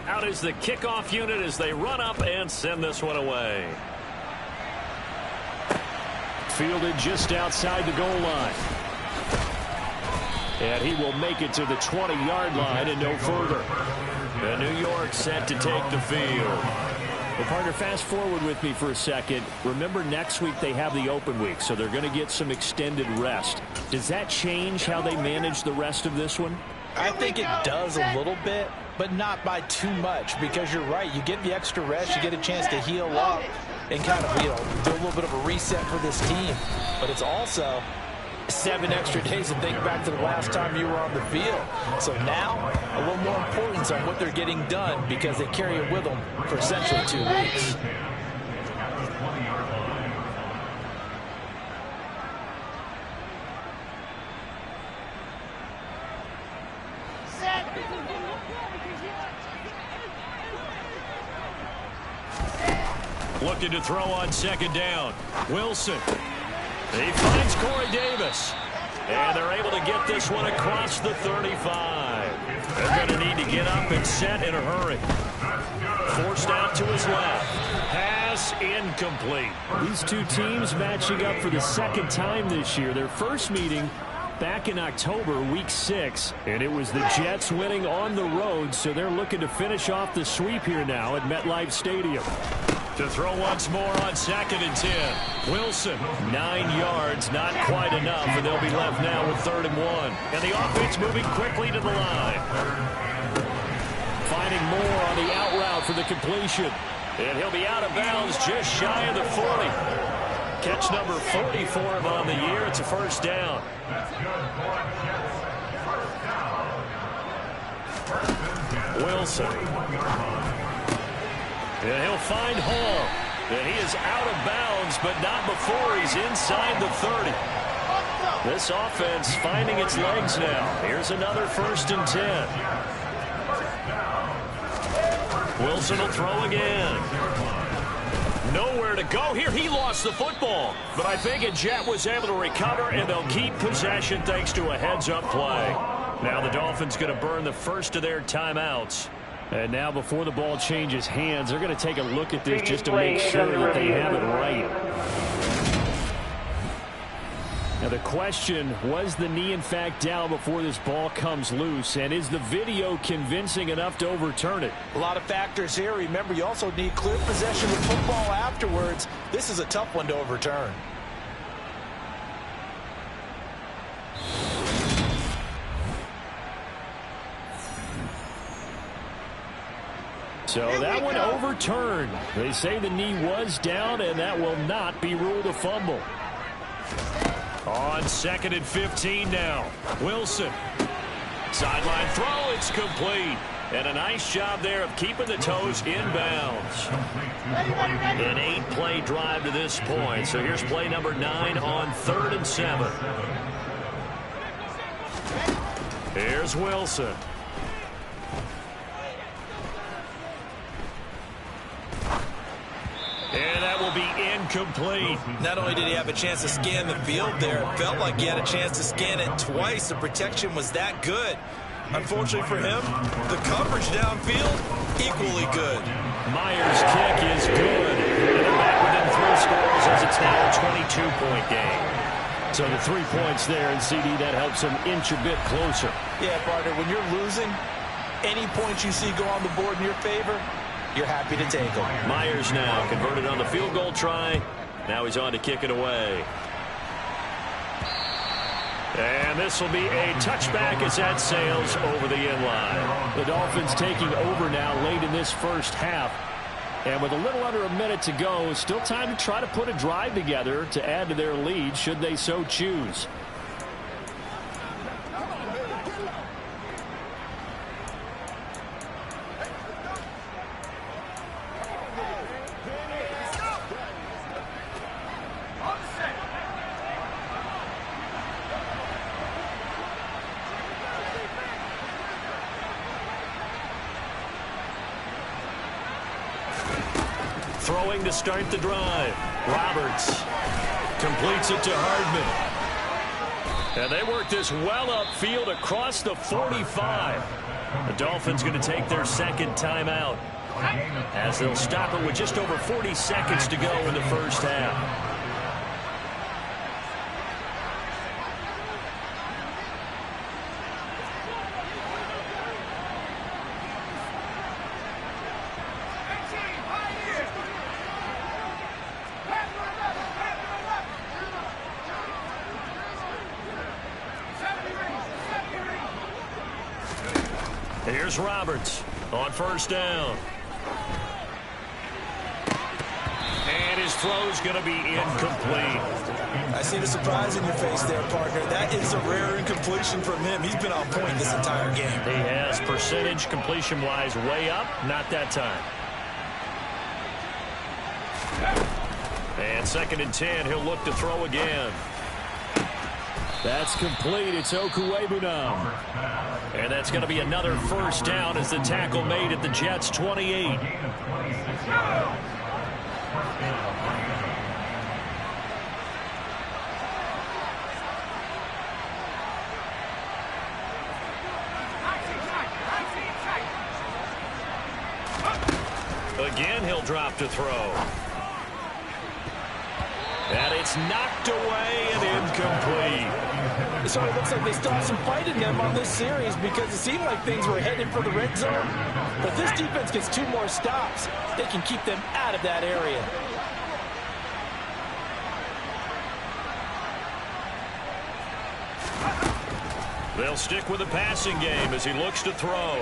Out is the kickoff unit as they run up and send this one away. Fielded just outside the goal line. And he will make it to the 20-yard line and no further. And New York set to take the field. Well, partner, fast forward with me for a second. Remember, next week they have the open week, so they're going to get some extended rest. Does that change how they manage the rest of this one? I think it does a little bit, but not by too much, because you're right. You get the extra rest, you get a chance to heal up and kind of, do a little bit of a reset for this team. But it's also 7 extra days to think back to the last time you were on the field. So now, a little more importance on what they're getting done, because they carry it with them for essentially 2 weeks. Looking to throw on second down. Wilson. He finds Corey Davis. And they're able to get this one across the 35. They're going to need to get up and set in a hurry. Forced out to his left. Pass incomplete. These two teams matching up for the second time this year. Their first meeting back in October, week 6. And it was the Jets winning on the road, so they're looking to finish off the sweep here now at MetLife Stadium. To throw once more on 2nd and 10. Wilson, 9 yards, not quite enough, and they'll be left now with 3rd and 1. And the offense moving quickly to the line. Finding more on the out route for the completion. And he'll be out of bounds just shy of the 40. Catch number 40 for him on the year. It's a first down. Wilson. And he'll find Hall. And he is out of bounds, but not before he's inside the 30. This offense finding its legs now. Here's another 1st and 10. Wilson will throw again. Nowhere to go here. He lost the football. But I think Jet was able to recover, and they'll keep possession thanks to a heads-up play. Now the Dolphins going to burn the first of their timeouts. And now before the ball changes hands, they're going to take a look at this just to make sure that they have it right. Now the question, was the knee in fact down before this ball comes loose? And is the video convincing enough to overturn it? A lot of factors here. Remember, you also need clear possession with football afterwards. This is a tough one to overturn. So that one overturned. They say the knee was down, and that will not be ruled a fumble. On 2nd and 15 now. Wilson. Sideline throw. It's complete. And a nice job there of keeping the toes inbounds. An 8-play drive to this point. So here's play number 9 on 3rd and 7. Here's Wilson. And that will be incomplete. Not only did he have a chance to scan the field there, it felt like he had a chance to scan it twice. The protection was that good. Unfortunately for him, the coverage downfield, equally good. Myers' kick is good. And they're back within 3 scores as it's now a 22-point game. So the 3 points there, and CD, that helps them inch a bit closer. Yeah, partner, when you're losing, any points you see go on the board in your favor, you're happy to take them. Myers now converted on the field goal try. Now he's on to kick it away. And this will be a touchback as that sails over the inline. The Dolphins taking over now late in this first half. And with a little under a minute to go, still time to try to put a drive together to add to their lead should they so choose. throwing to start the drive. Roberts completes it to Hardman. And they work this well upfield across the 45. The Dolphins going to take their second timeout as they'll stop it with just over 40 seconds to go in the first half. Here's Roberts on first down. And his throw's going to be incomplete. I see the surprise in your face there, partner. That is a rare incompletion from him. He's been on point this entire game. He has percentage completion-wise way up. Not that time. And 2nd and 10. He'll look to throw again. That's complete. It's Okuwebunam. And that's going to be another first down as the tackle made at the Jets' 28. Again, he'll drop to throw. And it's knocked away and incomplete. So it looks like they still have some fight in them on this series because it seemed like things were headed for the red zone. But if this defense gets 2 more stops, they can keep them out of that area. They'll stick with the passing game as he looks to throw.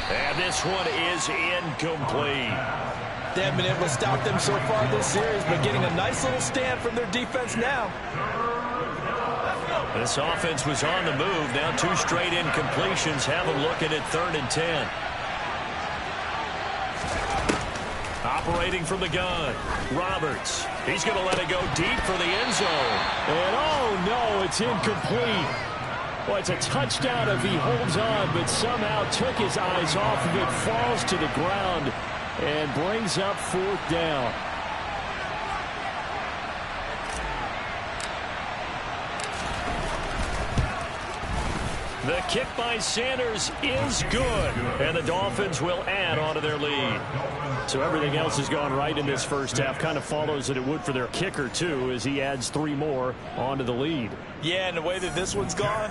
And this one is incomplete. They haven't been able to stop them so far this series, but getting a nice little stand from their defense now. This offense was on the move. Now 2 straight incompletions. Have a look at it, 3rd and 10. Operating from the gun. Roberts. He's going to let it go deep for the end zone. And oh no, it's incomplete. Well, it's a touchdown if he holds on, but somehow took his eyes off of it, falls to the ground, and brings up 4th down. The kick by Sanders is good, and the Dolphins will add on to their lead. So everything else has gone right in this first half. Kind of follows that it would for their kicker, too, as he adds 3 more onto the lead. Yeah, and the way that this one's gone,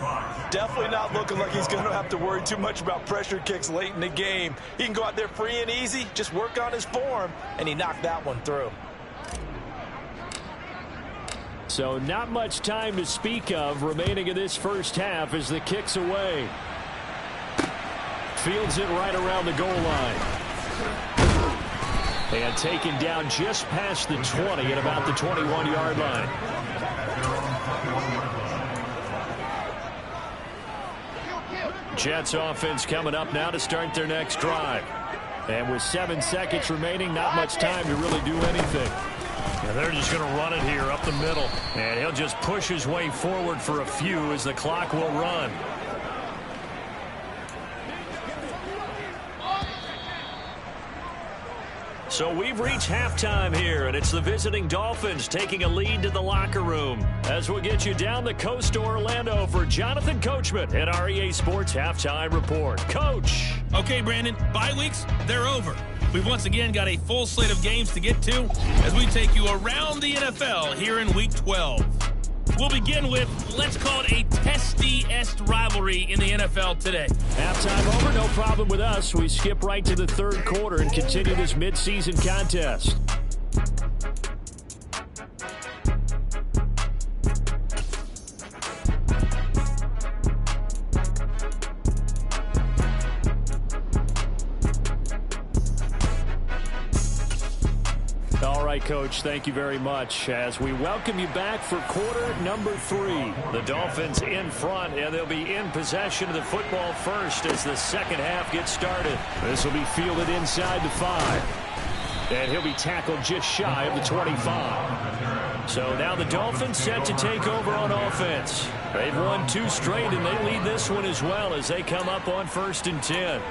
definitely not looking like he's going to have to worry too much about pressure kicks late in the game. He can go out there free and easy, just work on his form, and he knocked that one through. So not much time to speak of remaining in this first half as the kick's away. Fields it right around the goal line. And taken down just past the 20 at about the 21-yard line. Jets offense coming up now to start their next drive. And with 7 seconds remaining, not much time to really do anything. And they're just going to run it here up the middle. And he'll just push his way forward for a few as the clock will run. So we've reached halftime here, and it's the visiting Dolphins taking a lead to the locker room. As we'll get you down the coast to Orlando for Jonathan Coachman at our EA Sports Halftime Report. Coach. Okay, Brandon, bye weeks, they're over. We've once again got a full slate of games to get to as we take you around the NFL here in Week 12. We'll begin with, let's call it a testy-est rivalry in the NFL today. Halftime over, no problem with us. We skip right to the 3rd quarter and continue this midseason contest. All right, Coach, thank you very much as we welcome you back for quarter number 3. The Dolphins in front, and they'll be in possession of the football first as the second half gets started. This will be fielded inside the 5. And he'll be tackled just shy of the 25. So now the Dolphins set to take over on offense. They've won 2 straight, and they lead this one as well as they come up on 1st and 10.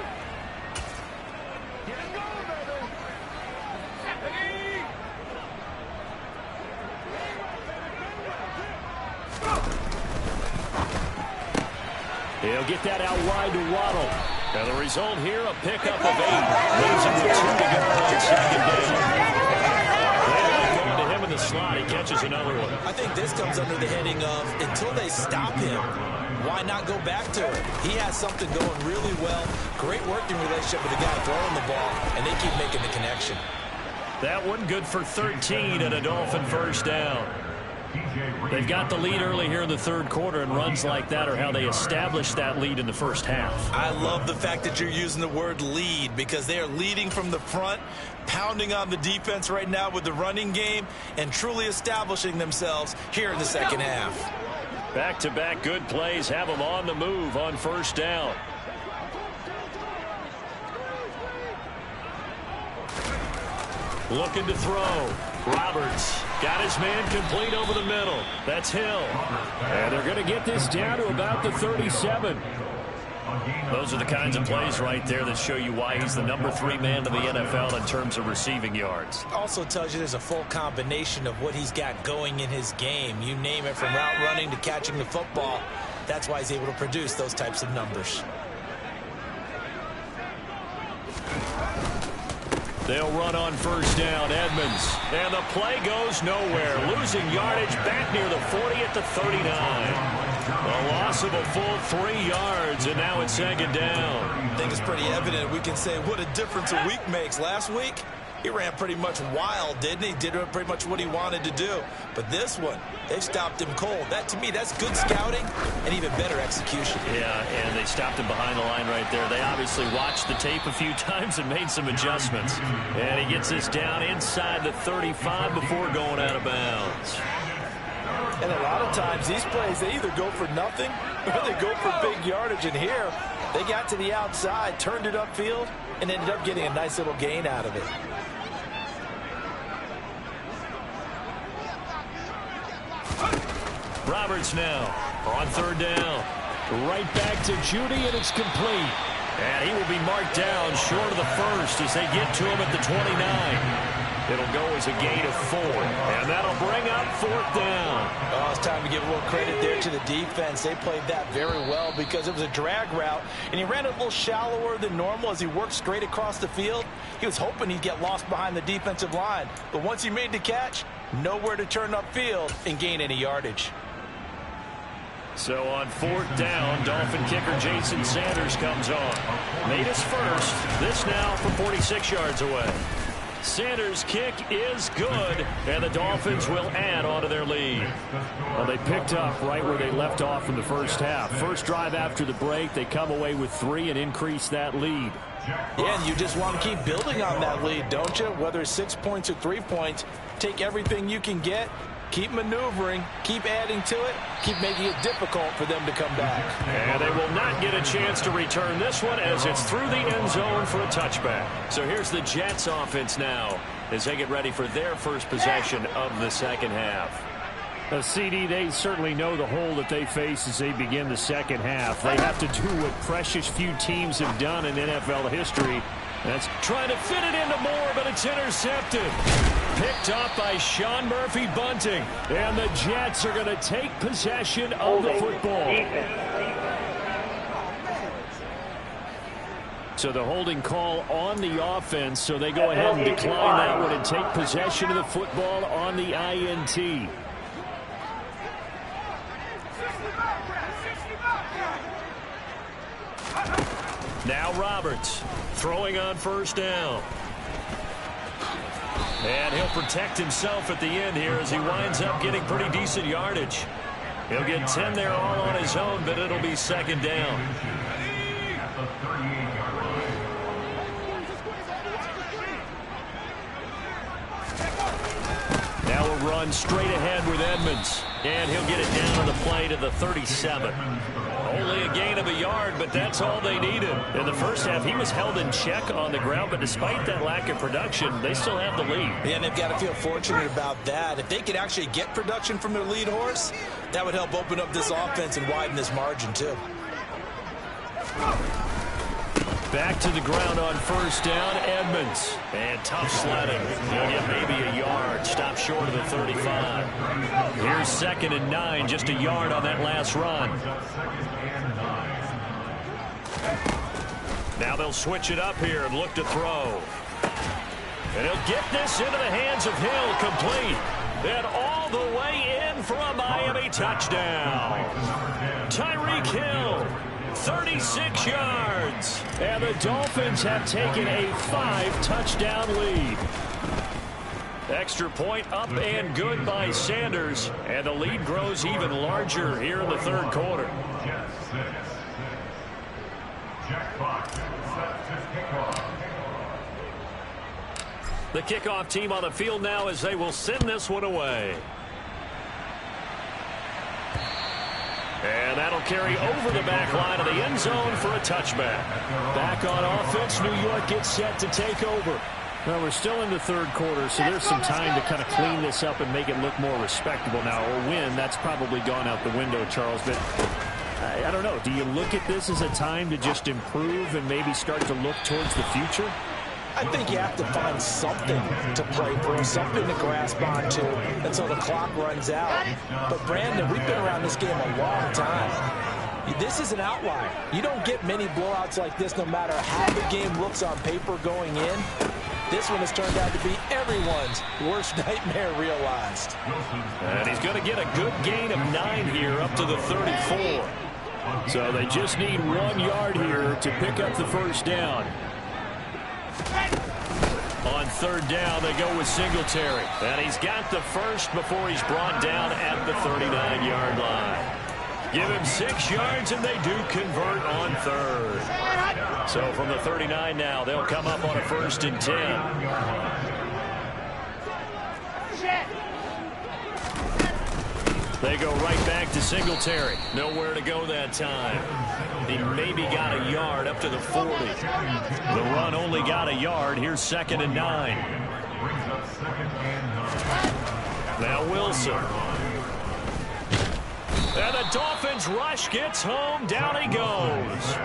They'll get that out wide to Waddle. And the result here, a pickup of 8. Leaves him with 2 to go on second down. They like going to him in the slot. He catches another one. I think this comes under the heading of until they stop him, why not go back to it? He has something going really well. Great working relationship with the guy throwing the ball, and they keep making the connection. That one good for 13 and a Dolphin first down. They've got the lead early here in the third quarter, and runs like that are how they established that lead in the first half. I love the fact that you're using the word lead because they are leading from the front, pounding on the defense right now with the running game, and truly establishing themselves here in the second half. Back-to-back good plays have them on the move on first down. Looking to throw. Roberts got his man complete over the middle. That's Hill. And they're going to get this down to about the 37. Those are the kinds of plays right there that show you why he's the number 3 man in the NFL in terms of receiving yards. Also tells you there's a full combination of what he's got going in his game. You name it, from route running to catching the football. That's why he's able to produce those types of numbers. They'll run on first down. Edmonds. And the play goes nowhere. Losing yardage back near the 40 at the 39. A loss of a full 3 yards, and now it's second down. I think it's pretty evident. We can say what a difference a week makes. Last week, he ran pretty much wild, didn't he? Did pretty much what he wanted to do. But this one, they stopped him cold. That, to me, that's good scouting and even better execution. Yeah, and they stopped him behind the line right there. They obviously watched the tape a few times and made some adjustments. And he gets this down inside the 35 before going out of bounds. And a lot of times, these plays, they either go for nothing or they go for big yardage. And here, they got to the outside, turned it upfield, and ended up getting a nice little gain out of it. Roberts now on third down. Right back to Judy, and it's complete. And he will be marked down short of the first as they get to him at the 29. It'll go as a gain of 4. And that'll bring up fourth down. Oh, it's time to give a little credit there to the defense. They played that very well because it was a drag route, and he ran it a little shallower than normal as he worked straight across the field. He was hoping he'd get lost behind the defensive line. But once he made the catch, nowhere to turn upfield and gain any yardage. So on fourth down, Dolphin kicker Jason Sanders comes on. Made his first. This now from 46 yards away. Sanders' kick is good, and the Dolphins will add on to their lead. Well, they picked up right where they left off in the first half. First drive after the break, they come away with 3 and increase that lead. Yeah, and you just want to keep building on that lead, don't you? Whether it's 6 points or 3 points, take everything you can get, keep maneuvering, keep adding to it, keep making it difficult for them to come back. And they will not get a chance to return this one as it's through the end zone for a touchback. So here's the Jets offense now as they get ready for their first possession of the second half. CD, they certainly know the hole that they face as they begin the second half. They have to do what precious few teams have done in NFL history. That's trying to fit it into Moore, but it's intercepted. Picked up by Sean Murphy-Bunting. And the Jets are going to take possession of the football. So the holding call on the offense, so they go ahead and decline that one and take possession of the football on the INT. Now Roberts throwing on first down. And he'll protect himself at the end here as he winds up getting pretty decent yardage. He'll get 10 there all on his own, but it'll be second down. Now a run straight ahead with Edmonds. And he'll get it down on the play to the 37. Only a gain of a yard, but that's all they needed. In the first half, he was held in check on the ground, but despite that lack of production, they still have the lead. Yeah, and they've got to feel fortunate about that. If they could actually get production from their lead horse, that would help open up this offense and widen this margin, too. Back to the ground on first down, Edmonds. And tough sledding. He'll get maybe a yard. Stop short of the 35. Here's 2nd and 9, just a yard on that last run. Now they'll switch it up here and look to throw. And he'll get this into the hands of Hill, complete. And all the way in for a Miami touchdown. Tyreek Hill, 36 yards. And the Dolphins have taken a 5-touchdown lead. Extra point up and good by Sanders. And the lead grows even larger here in the third quarter. The kickoff team on the field now as they will send this one away. And that'll carry over the back line of the end zone for a touchback. Back on offense, New York gets set to take over. Well, we're still in the third quarter, so there's some time to kind of clean this up and make it look more respectable now. Or win, that's probably gone out the window, Charles. But I don't know. Do you look at this as a time to just improve and maybe start to look towards the future? I think you have to find something to play for, something to grasp onto until the clock runs out. But, Brandon, we've been around this game a long time. This is an outlier. You don't get many blowouts like this no matter how the game looks on paper going in. This one has turned out to be everyone's worst nightmare realized. And he's going to get a good gain of 9 here up to the 34. So they just need 1 yard here to pick up the first down. On third down, they go with Singletary. And he's got the first before he's brought down at the 39-yard line. Give him 6 yards, and they do convert on third. So from the 39 now, they'll come up on a 1st and 10. They go right back to Singletary. Nowhere to go that time. He maybe got a yard up to the 40. The run only got a yard. Here's 2nd and 9. Now Wilson. And the Dolphins rush gets home. Down he goes.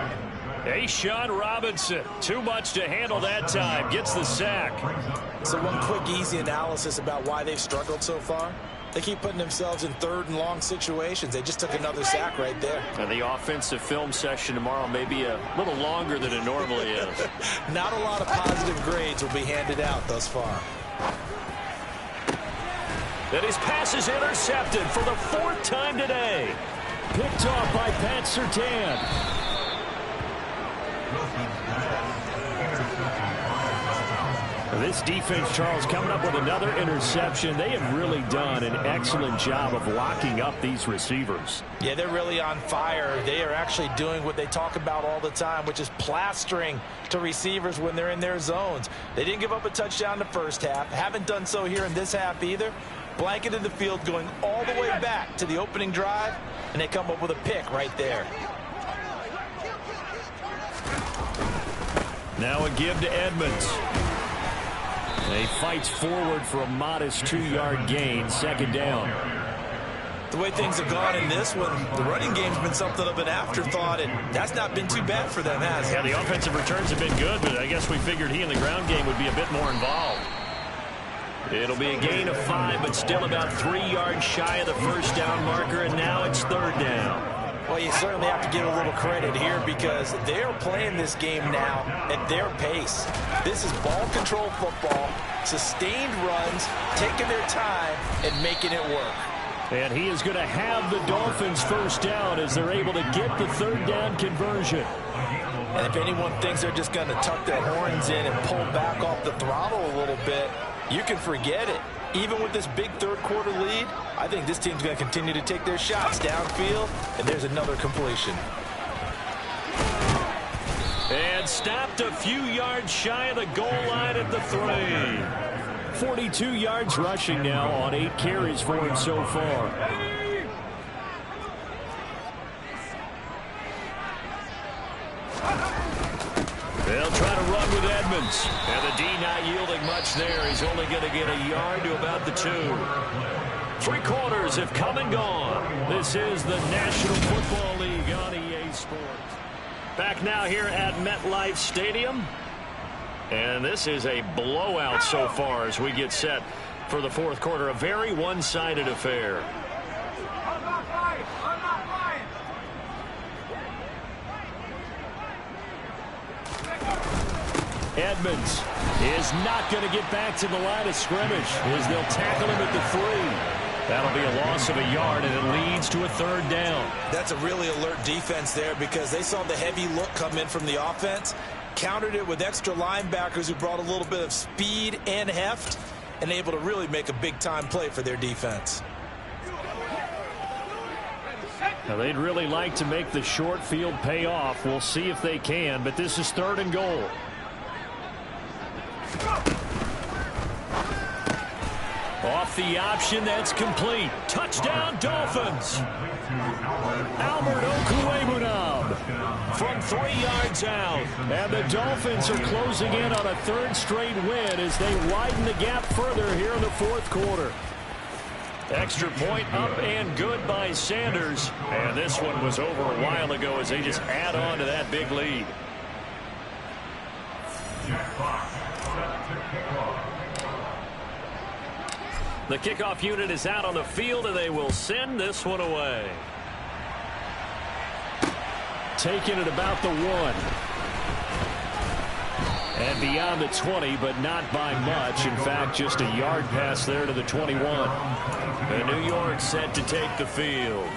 A'Shawn Robinson. Too much to handle that time. Gets the sack. So one quick, easy analysis about why they've struggled so far. They keep putting themselves in 3rd and long situations. They just took another sack right there. And the offensive film session tomorrow may be a little longer than it normally is. Not a lot of positive grades will be handed out thus far. And his pass is intercepted for the 4th time today. Picked off by Pat Surtain. This defense, Charles, coming up with another interception. They have really done an excellent job of locking up these receivers. Yeah, they're really on fire. They are actually doing what they talk about all the time, which is plastering to receivers when they're in their zones. They didn't give up a touchdown in the first half. Haven't done so here in this half either. Blanketed the field going all the way back to the opening drive, and they come up with a pick right there. Now a give to Edmonds. He fights forward for a modest 2-yard gain. 2nd down. The way things have gone in this one, the running game's been something of an afterthought, and that's not been too bad for them, has it? Yeah, the offensive returns have been good, but I guess we figured he in the ground game would be a bit more involved. It'll be a gain of 5, but still about 3 yards shy of the first down marker, and now it's 3rd down. Well, you certainly have to give a little credit here because they're playing this game now at their pace. This is ball control football, sustained runs, taking their time, and making it work. And he is going to have the Dolphins first down as they're able to get the 3rd down conversion. And if anyone thinks they're just going to tuck their horns in and pull back off the throttle a little bit, you can forget it. Even with this big 3rd quarter lead, I think this team's going to continue to take their shots downfield, and there's another completion. And stopped a few yards shy of the goal line at the 3. 42 yards rushing now on 8 carries for him so far. They'll try to run with Edmonds. And the D not yielding much there. He's only going to get a yard to about the 2. 3 quarters have come and gone. This is the National Football League on EA Sports. Back now here at MetLife Stadium. And this is a blowout so far as we get set for the 4th quarter. A very one-sided affair. Edmonds is not going to get back to the line of scrimmage as they'll tackle him at the 3. That'll be a loss of a yard, and it leads to a 3rd down. That's a really alert defense there because they saw the heavy look come in from the offense, countered it with extra linebackers who brought a little bit of speed and heft, and able to really make a big-time play for their defense. Now, they'd really like to make the short field pay off. We'll see if they can, but this is 3rd and goal. Off the option, that's complete. Touchdown, Dolphins. Albert Okwuegbunam from 3 yards out. And the Dolphins are closing in on a 3rd straight win as they widen the gap further here in the 4th quarter. Extra point up and good by Sanders. And this one was over a while ago as they just add on to that big lead. The kickoff unit is out on the field, and they will send this one away. Taking it about the 1. And beyond the 20, but not by much. In fact, just a yard pass there to the 21. And New York set to take the field.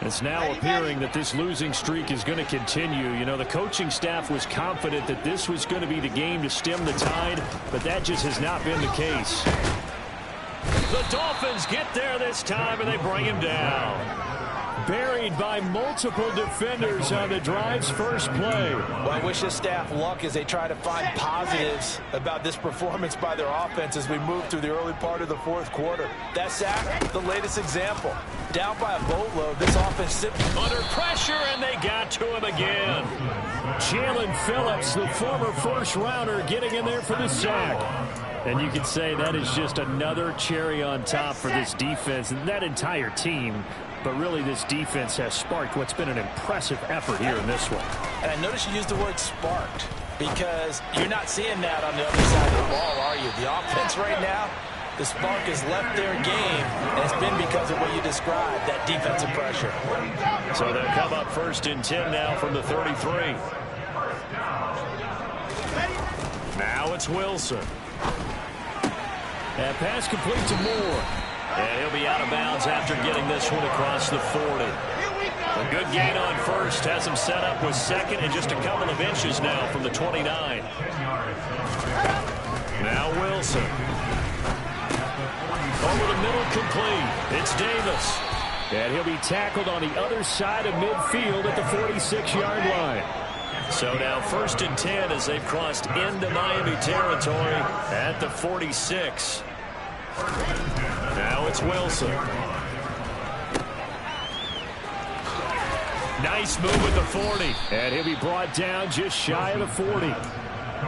It's now appearing that this losing streak is going to continue. You know, the coaching staff was confident that this was going to be the game to stem the tide, but that just has not been the case. The Dolphins get there this time, and they bring him down. Buried by multiple defenders on the drive's first play. Well, I wish this staff luck as they try to find positives about this performance by their offense as we move through the early part of the 4th quarter. That sack, the latest example. Down by a boatload, this offense sitting under pressure, and they got to him again. Jalen Phillips, the former first-rounder, getting in there for the sack. And you can say that is just another cherry on top for this defense and that entire team. But really, this defense has sparked what's been an impressive effort here in this one. And I notice you used the word sparked because you're not seeing that on the other side of the ball, are you? The offense right now, the spark has left their game, and it's been because of what you described, that defensive pressure. So they'll come up 1st and 10 now from the 33. Now it's Wilson. And pass complete to Moore. And he'll be out of bounds after getting this one across the 40. A good gain on 1st. Has him set up with 2nd and just a couple of inches now from the 29. Now Wilson. Over the middle, complete. It's Davis. And he'll be tackled on the other side of midfield at the 46-yard line. So now 1st and 10 as they've crossed into Miami territory at the 46. Now it's Wilson. Nice move with the 40. And he'll be brought down just shy of the 40.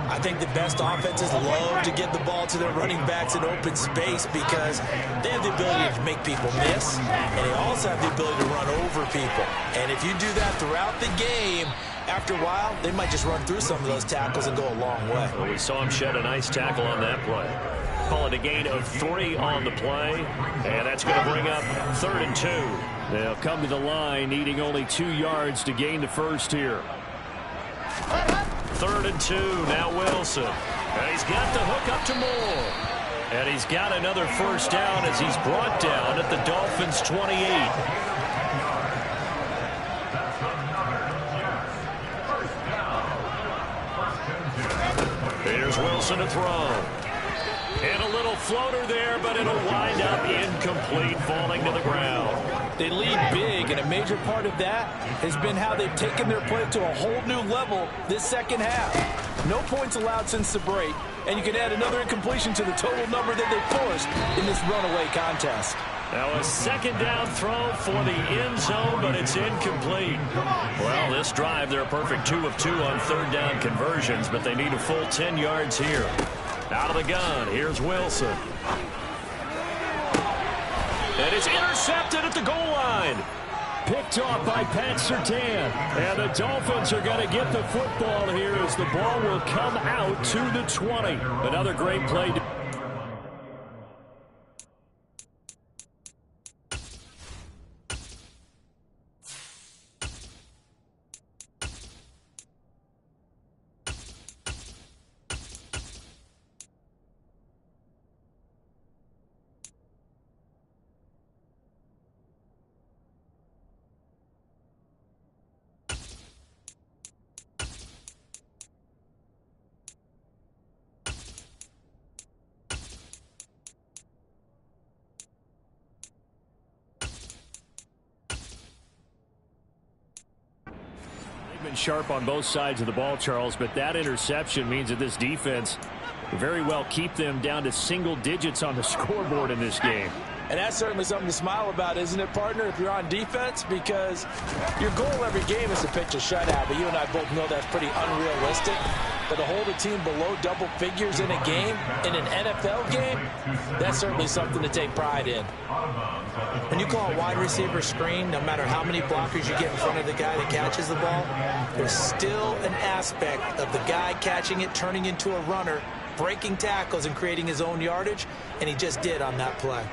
I think the best offenses love to get the ball to their running backs in open space because they have the ability to make people miss, and they also have the ability to run over people. And if you do that throughout the game, after a while, they might just run through some of those tackles and go a long way. Well, we saw him shed a nice tackle on that play. Call it a gain of 3 on the play, and that's going to bring up 3rd and 2. They'll come to the line needing only 2 yards to gain the first here. 3rd and 2, now Wilson. And he's got the hook up to Moore. And he's got another first down as he's brought down at the Dolphins' 28. Here's Wilson to throw. And a little floater there, but it'll wind up incomplete, falling to the ground. They lead big, and a major part of that has been how they've taken their play to a whole new level this second half. No points allowed since the break, and you can add another incompletion to the total number that they forced in this runaway contest. Now a 2nd down throw for the end zone, but it's incomplete. Well, this drive, they're a perfect 2 of 2 on 3rd down conversions, but they need a full 10 yards here. Out of the gun, here's Wilson. And it's intercepted at the goal line. Picked off by Pat Surtain. And the Dolphins are going to get the football here as the ball will come out to the 20. Another great play. been sharp on both sides of the ball, Charles, but that interception means that this defense very well keep them down to single digits on the scoreboard in this game. And that's certainly something to smile about, isn't it, partner, if you're on defense? Because your goal every game is to pitch a shutout, but you and I both know that's pretty unrealistic. But to hold a team below double figures in a game, in an NFL game, that's certainly something to take pride in. When you call a wide receiver screen, no matter how many blockers you get in front of the guy that catches the ball, there's still an aspect of the guy catching it, turning into a runner, breaking tackles and creating his own yardage, and he just did on that play.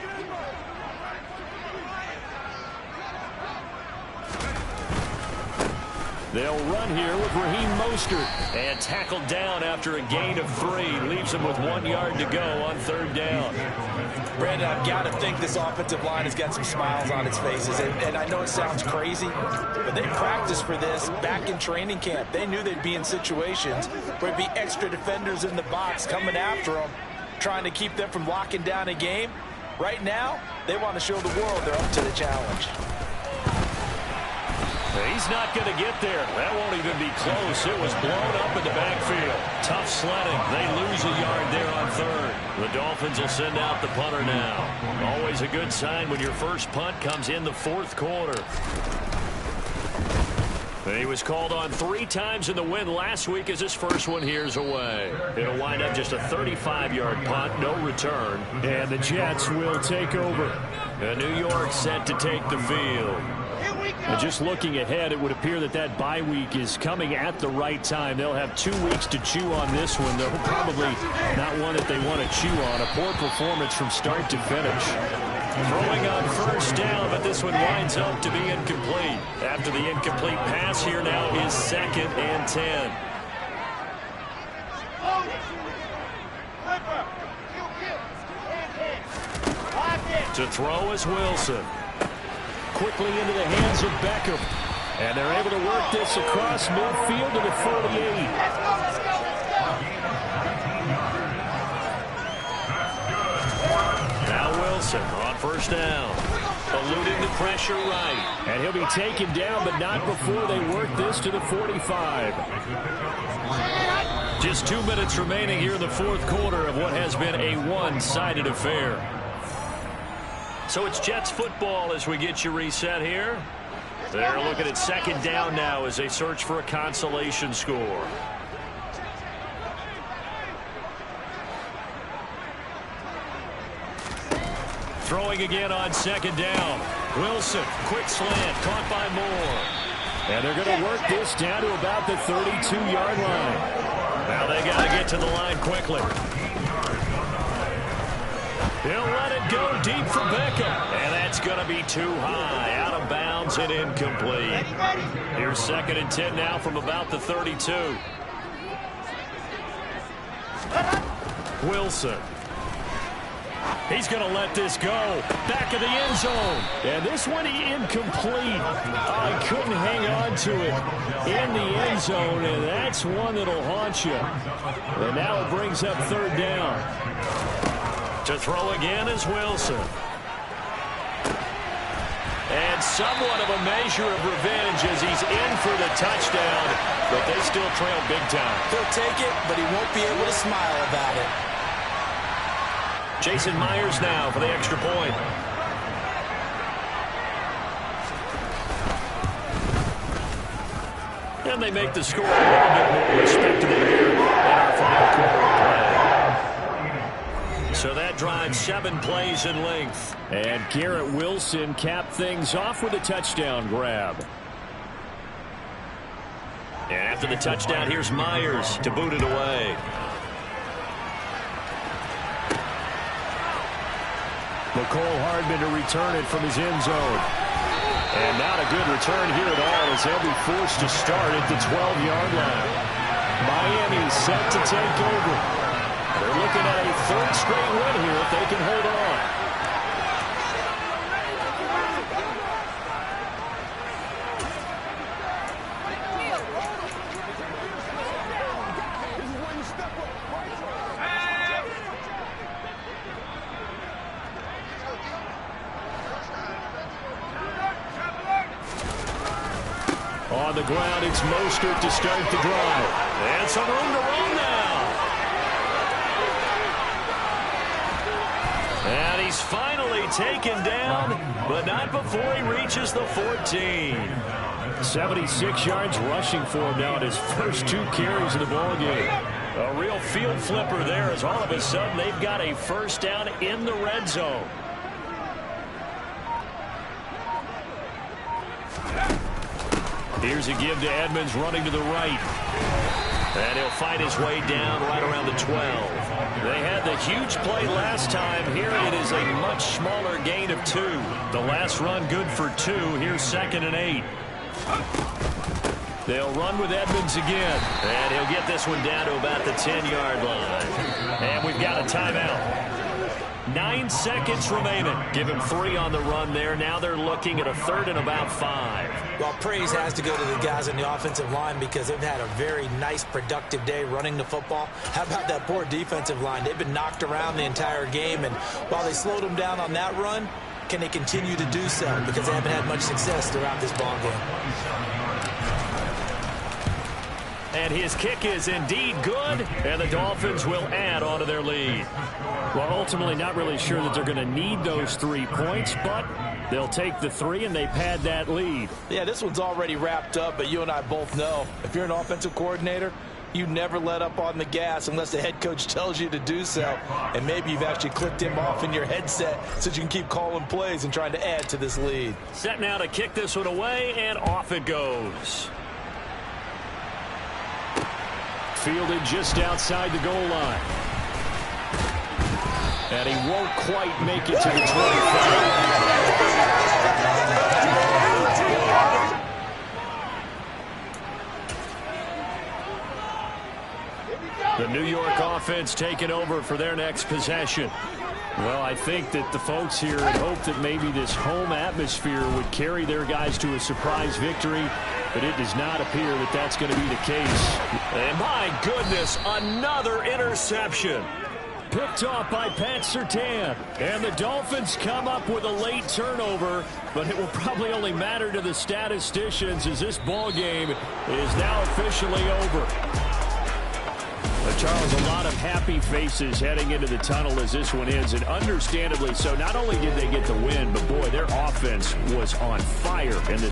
They'll run here with Raheem Mostert. And tackled down after a gain of 3. Leaves him with 1 yard to go on 3rd down. Brandon, I've got to think this offensive line has got some smiles on its faces. And I know it sounds crazy, but they practiced for this back in training camp. They knew they'd be in situations where there'd be extra defenders in the box coming after them, trying to keep them from locking down a game. Right now, they want to show the world they're up to the challenge. He's not going to get there. That won't even be close. It was blown up in the backfield. Tough sledding. They lose a yard there on 3rd. The Dolphins will send out the punter now. Always a good sign when your first punt comes in the 4th quarter. He was called on 3 times in the win last week as his first one here's away. It'll wind up just a 35-yard punt, no return. And the Jets will take over. And New York set to take the field. And just looking ahead, it would appear that that bye week is coming at the right time. They'll have 2 weeks to chew on this one, though probably not one that they want to chew on. A poor performance from start to finish. Throwing on 1st down, but this one winds up to be incomplete. After the incomplete pass, here now is 2nd and 10. To throw is Wilson. Quickly into the hands of Beckham. And they're able to work this across midfield to the 48. Now Wilson on 1st down. Eluding the pressure right. And he'll be taken down, but not before they work this to the 45. Just 2 minutes remaining here in the 4th quarter of what has been a one-sided affair. So it's Jets football as we get you reset here. They're looking at 2nd down now as they search for a consolation score. Throwing again on 2nd down. Wilson, quick slant, caught by Moore. And they're going to work this down to about the 32-yard line. Now they got to get to the line quickly. He'll let it go deep for Beckham. And that's going to be too high. Out of bounds and incomplete. Here's 2nd and 10 now from about the 32. Wilson. He's going to let this go. Back of the end zone. And this one incomplete. He couldn't hang on to it in the end zone, and that's one that'll haunt you. And now it brings up 3rd down. To throw again is Wilson. And somewhat of a measure of revenge as he's in for the touchdown, but they still trail big time. He'll take it, but he won't be able to smile about it. Jason Myers now for the extra point. And they make the score a little bit more respectable here in our final quarter of play. So that drives 7 plays in length. And Garrett Wilson capped things off with a touchdown grab. And after the touchdown, here's Myers to boot it away. Mecole Hardman to return it from his end zone. And not a good return here at all as they'll be forced to start at the 12-yard line. Miami set to take over. They're looking at a 3rd straight win here if they can hold on. On the the ground. It's Mostert to start the drive. And some room to run now. And he's finally taken down, but not before he reaches the 14. 76 yards rushing for him now in his first 2 carries of the ballgame. A real field flipper there as all of a sudden they've got a first down in the red zone. Here's a give to Edmonds running to the right. And he'll find his way down right around the 12. They had the huge play last time. Here it is a much smaller gain of 2. The last run good for 2. Here's 2nd and 8. They'll run with Edmonds again. And he'll get this one down to about the 10-yard line. And we've got a timeout. 9 seconds remaining. Give him 3 on the run there. Now they're looking at a 3rd and about 5. Well, praise has to go to the guys on the offensive line because they've had a very nice, productive day running the football. How about that poor defensive line? They've been knocked around the entire game, and while they slowed them down on that run, can they continue to do so? Because they haven't had much success throughout this ball game. And his kick is indeed good, and the Dolphins will add on to their lead. Well, ultimately not really sure that they're going to need those 3 points, but they'll take the 3 and they pad that lead. Yeah, this one's already wrapped up, but you and I both know if you're an offensive coordinator, you never let up on the gas unless the head coach tells you to do so. And maybe you've actually clicked him off in your headset so you can keep calling plays and trying to add to this lead. Set now to kick this one away, and off it goes. Fielded just outside the goal line. And he won't quite make it to the 25. The New York offense taking over for their next possession. Well, I think that the folks here had hoped that maybe this home atmosphere would carry their guys to a surprise victory, but it does not appear that that's going to be the case. And my goodness, another interception. Picked off by Pat Surtain. And the Dolphins come up with a late turnover, but it will probably only matter to the statisticians as this ball game is now officially over. Charles, a lot of happy faces heading into the tunnel as this one ends, and understandably so. Not only did they get the win, but boy, their offense was on fire in the